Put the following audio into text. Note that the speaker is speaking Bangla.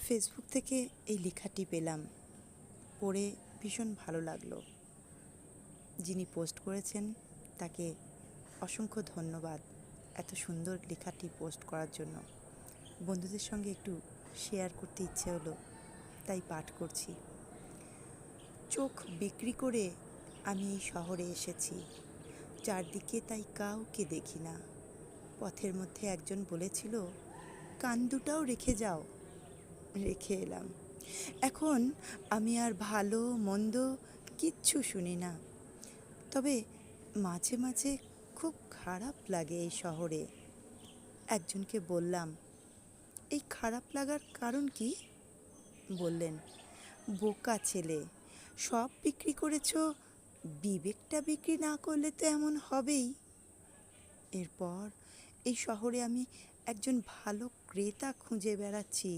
ফেসবুক থেকে এই লেখাটি পেলাম, পড়ে ভীষণ ভালো লাগলো। যিনি পোস্ট করেছেন তাকে অসংখ্য ধন্যবাদ এত সুন্দর লেখাটি পোস্ট করার জন্য। বন্ধুদের সঙ্গে একটু শেয়ার করতে ইচ্ছে হলো, তাই পাঠ করছি। চোখ বিক্রি করে আমি এই শহরে এসেছি, চারদিকে তাই কাউকে দেখি না। পথের মধ্যে একজন বলেছিল, কান দুটাও রেখে যাও। রেখে এলাম। এখন আমি আর ভালো মন্দ কিচ্ছু শুনি না। তবে মাঝে মাঝে খুব খারাপ লাগে এই শহরে। একজনকে বললাম, এই খারাপ লাগার কারণ কি? বললেন, বোকা ছেলে, সব বিক্রি করেছ, বিবেকটা বিক্রি না করলে তো এমন হবেই। এরপর এই শহরে আমি একজন ভালো ক্রেতা খুঁজে বেড়াচ্ছি।